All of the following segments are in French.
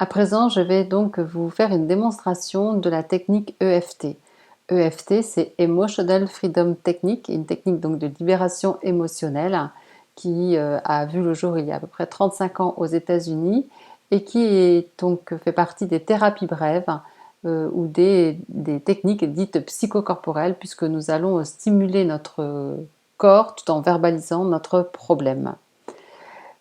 À présent, je vais donc vous faire une démonstration de la technique EFT. EFT, c'est Emotional Freedom Technique, une technique donc de libération émotionnelle qui a vu le jour il y a à peu près 35 ans aux États-Unis et qui est donc fait partie des thérapies brèves ou des techniques dites psychocorporelles puisque nous allons stimuler notre corps tout en verbalisant notre problème.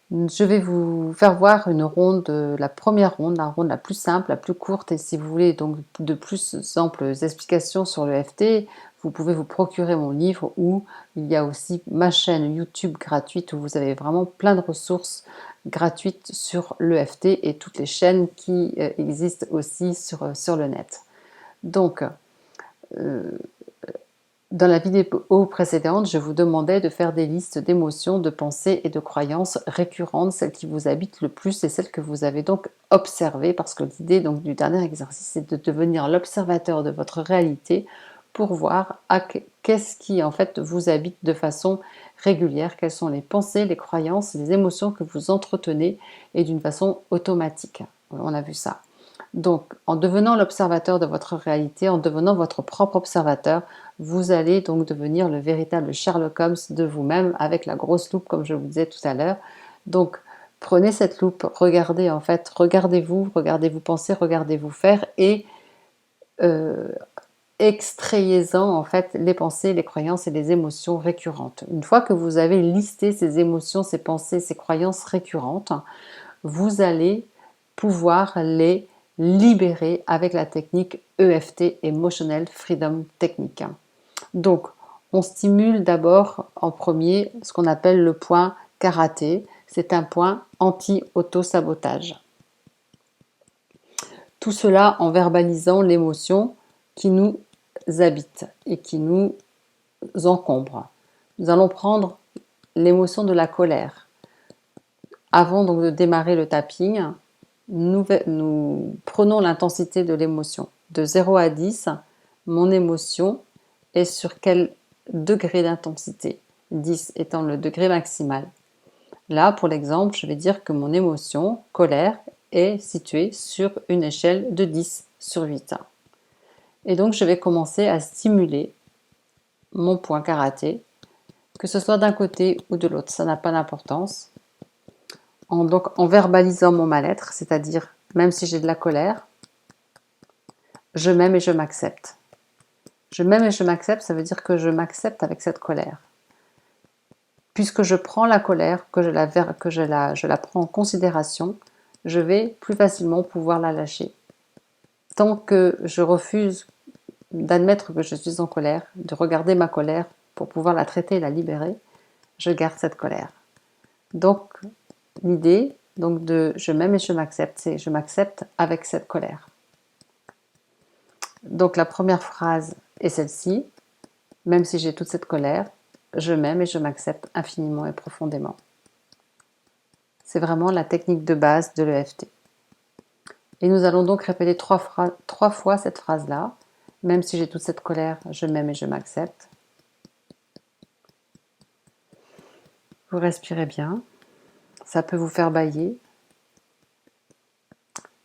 Je vais vous faire voir une ronde, la première ronde, la ronde la plus simple, la plus courte. Et si vous voulez donc de plus amples explications sur le FT, vous pouvez vous procurer mon livre ou il y a aussi ma chaîne YouTube gratuite où vous avez vraiment plein de ressources gratuites sur l'EFT et toutes les chaînes qui existent aussi sur le net. Donc, euh, dans la vidéo précédente, je vous demandais de faire des listes d'émotions, de pensées et de croyances récurrentes, celles qui vous habitent le plus et celles que vous avez donc observées, parce que l'idée donc du dernier exercice, c'est de devenir l'observateur de votre réalité pour voir qu'est-ce qui en fait vous habite de façon régulière, quelles sont les pensées, les croyances, les émotions que vous entretenez et d'une façon automatique. On a vu ça. Donc, en devenant l'observateur de votre réalité, en devenant votre propre observateur, vous allez donc devenir le véritable Sherlock Holmes de vous-même avec la grosse loupe, comme je vous disais tout à l'heure. Donc, prenez cette loupe, regardez en fait, regardez-vous penser, regardez-vous faire et euh, extrayez-en en fait les pensées, les croyances et les émotions récurrentes. Une fois que vous avez listé ces émotions, ces pensées, ces croyances récurrentes, vous allez pouvoir les libérer avec la technique EFT, Emotional Freedom Technique. Donc, on stimule d'abord en premier ce qu'on appelle le point karaté. C'est un point anti-auto-sabotage. Tout cela en verbalisant l'émotion qui nous habite et qui nous encombre. Nous allons prendre l'émotion de la colère. Avant donc de démarrer le tapping, nous prenons l'intensité de l'émotion. De 0 à 10, mon émotion est sur quel degré d'intensité? 10 étant le degré maximal. Là, pour l'exemple, je vais dire que mon émotion, colère, est située sur une échelle de 10 sur 8. Et donc, je vais commencer à stimuler mon point karaté, que ce soit d'un côté ou de l'autre, ça n'a pas d'importance. En verbalisant mon mal-être, c'est-à-dire même si j'ai de la colère, je m'aime et je m'accepte. Je m'aime et je m'accepte, ça veut dire que je m'accepte avec cette colère. Puisque je prends la colère, que je la prends en considération, je vais plus facilement pouvoir la lâcher. Tant que je refuse d'admettre que je suis en colère, de regarder ma colère pour pouvoir la traiter et la libérer, je garde cette colère. Donc, l'idée de je m'aime et je m'accepte, c'est je m'accepte avec cette colère. Donc la première phrase est celle-ci, même si j'ai toute cette colère, je m'aime et je m'accepte infiniment et profondément. C'est vraiment la technique de base de l'EFT. Et nous allons donc répéter trois fois cette phrase-là, même si j'ai toute cette colère, je m'aime et je m'accepte. Vous respirez bien, ça peut vous faire bâiller.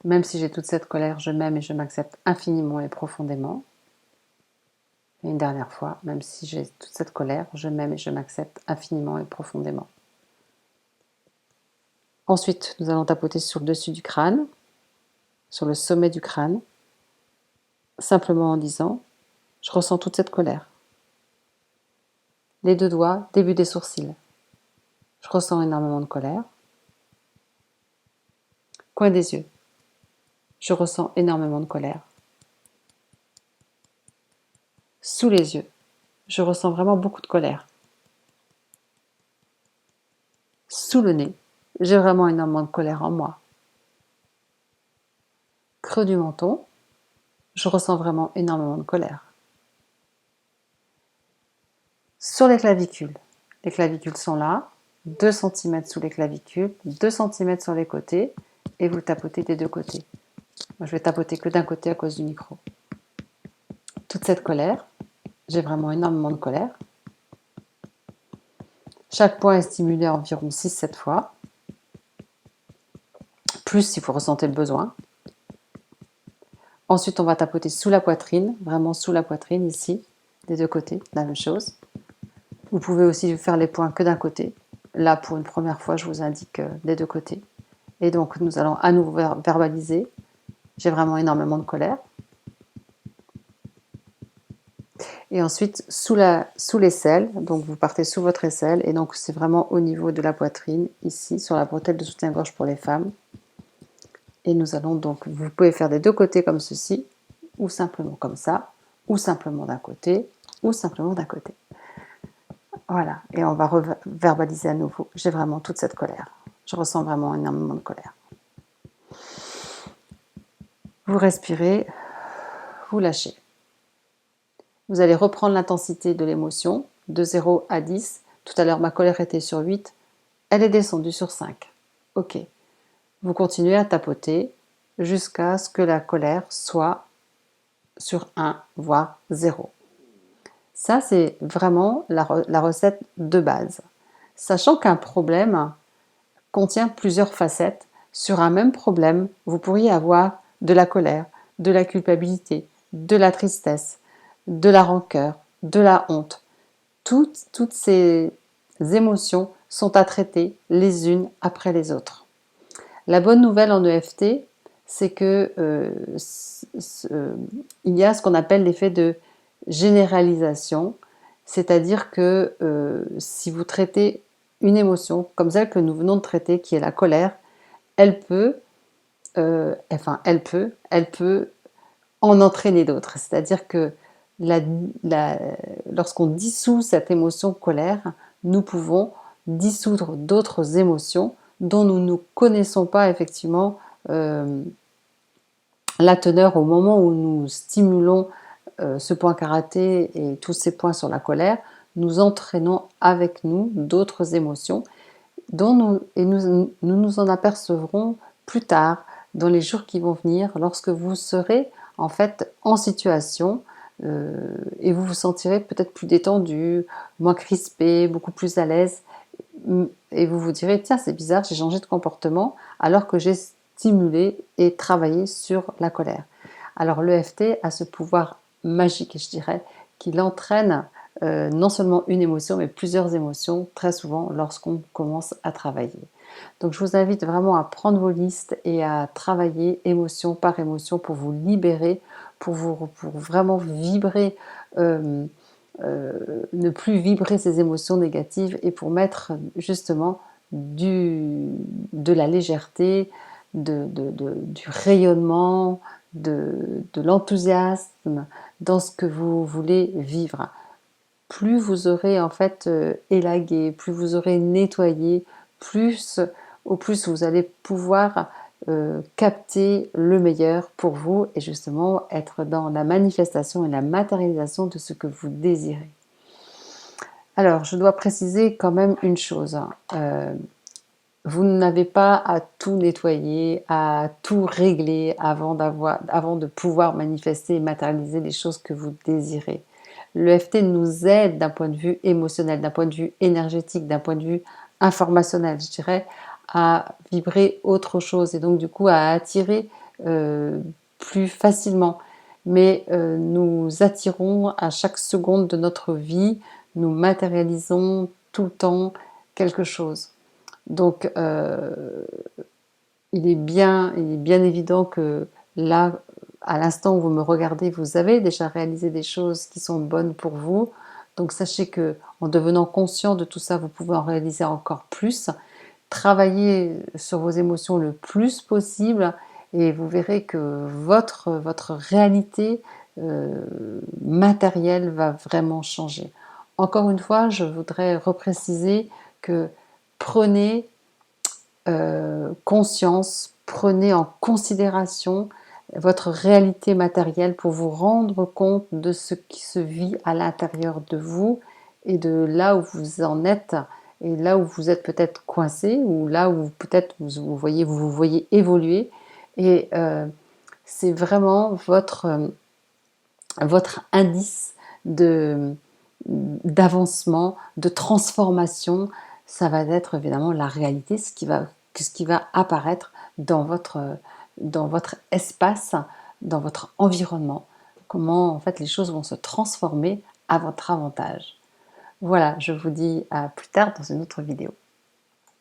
Même si j'ai toute cette colère, je m'aime et je m'accepte infiniment et profondément. Et une dernière fois, même si j'ai toute cette colère, je m'aime et je m'accepte infiniment et profondément. Ensuite, nous allons tapoter sur le dessus du crâne, sur le sommet du crâne, simplement en disant « Je ressens toute cette colère ». Les deux doigts, début des sourcils. Je ressens énormément de colère. Coin des yeux. Je ressens énormément de colère. Sous les yeux. Je ressens vraiment beaucoup de colère. Sous le nez. J'ai vraiment énormément de colère en moi. Creux du menton. Je ressens vraiment énormément de colère. Sur les clavicules. Les clavicules sont là. 2 cm sous les clavicules, 2 cm sur les côtés. Et vous tapotez des deux côtés. Moi, je vais tapoter que d'un côté à cause du micro. Toute cette colère. J'ai vraiment énormément de colère. Chaque point est stimulé environ 6-7 fois. plus si vous ressentez le besoin. Ensuite, on va tapoter sous la poitrine, vraiment sous la poitrine ici, des deux côtés, la même chose. Vous pouvez aussi faire les points que d'un côté. Là, pour une première fois, je vous indique des deux côtés. Et donc, nous allons à nouveau verbaliser. J'ai vraiment énormément de colère. Et ensuite, sous l'aisselle, donc vous partez sous votre aisselle, et donc c'est vraiment au niveau de la poitrine, ici, sur la bretelle de soutien-gorge pour les femmes. Et nous allons donc, vous pouvez faire des deux côtés comme ceci, ou simplement comme ça, ou simplement d'un côté, ou simplement d'un côté. Voilà, et on va verbaliser à nouveau. J'ai vraiment toute cette colère. Je ressens vraiment énormément de colère. Vous respirez, vous lâchez. Vous allez reprendre l'intensité de l'émotion, de 0 à 10. Tout à l'heure, ma colère était sur 8. Elle est descendue sur 5. Ok. Vous continuez à tapoter jusqu'à ce que la colère soit sur 1, voire 0. Ça, c'est vraiment la recette de base. Sachant qu'un problème contient plusieurs facettes, sur un même problème, vous pourriez avoir de la colère, de la culpabilité, de la tristesse, de la rancœur, de la honte. Toutes ces émotions sont à traiter les unes après les autres. La bonne nouvelle en EFT, c'est que il y a ce qu'on appelle l'effet de généralisation, c'est-à-dire que si vous traitez une émotion comme celle que nous venons de traiter, qui est la colère, elle peut en entraîner d'autres. C'est-à-dire que lorsqu'on dissout cette émotion colère, nous pouvons dissoudre d'autres émotions dont nous ne connaissons pas effectivement la teneur au moment où nous stimulons ce point karaté et tous ces points sur la colère. Nous entraînons avec nous d'autres émotions dont nous en apercevrons plus tard, dans les jours qui vont venir, lorsque vous serez en fait en situation et vous vous sentirez peut-être plus détendu, moins crispé, beaucoup plus à l'aise, et vous vous direz tiens, c'est bizarre, j'ai changé de comportement alors que j'ai stimulé et travaillé sur la colère. Alors l'EFT a ce pouvoir magique, je dirais, qui l'entraîne non seulement une émotion, mais plusieurs émotions, très souvent lorsqu'on commence à travailler. Donc je vous invite vraiment à prendre vos listes et à travailler émotion par émotion pour vous libérer, pour vraiment vibrer, ne plus vibrer ces émotions négatives et pour mettre justement de la légèreté, du rayonnement, de l'enthousiasme dans ce que vous voulez vivre. Plus vous aurez en fait élagué, plus vous aurez nettoyé, au plus vous allez pouvoir capter le meilleur pour vous et justement être dans la manifestation et la matérialisation de ce que vous désirez. Alors, je dois préciser quand même une chose. Vous n'avez pas à tout nettoyer, à tout régler avant de pouvoir manifester et matérialiser les choses que vous désirez. L'EFT nous aide d'un point de vue émotionnel, d'un point de vue énergétique, d'un point de vue informationnel, je dirais, à vibrer autre chose et donc du coup à attirer plus facilement. Mais nous attirons à chaque seconde de notre vie, nous matérialisons tout le temps quelque chose. Donc il est bien évident que là, à l'instant où vous me regardez, vous avez déjà réalisé des choses qui sont bonnes pour vous. Donc sachez que en devenant conscient de tout ça, vous pouvez en réaliser encore plus. Travaillez sur vos émotions le plus possible et vous verrez que votre réalité matérielle va vraiment changer. Encore une fois, je voudrais repréciser que prenez conscience, prenez en considération votre réalité matérielle pour vous rendre compte de ce qui se vit à l'intérieur de vous et de là où vous en êtes et là où vous êtes peut-être coincé ou là où peut-être vous voyez évoluer et c'est vraiment votre indice d'avancement, de transformation. Ça va être évidemment la réalité, ce qui va apparaître dans votre espace, dans votre environnement. Comment en fait les choses vont se transformer à votre avantage. Voilà, je vous dis à plus tard dans une autre vidéo.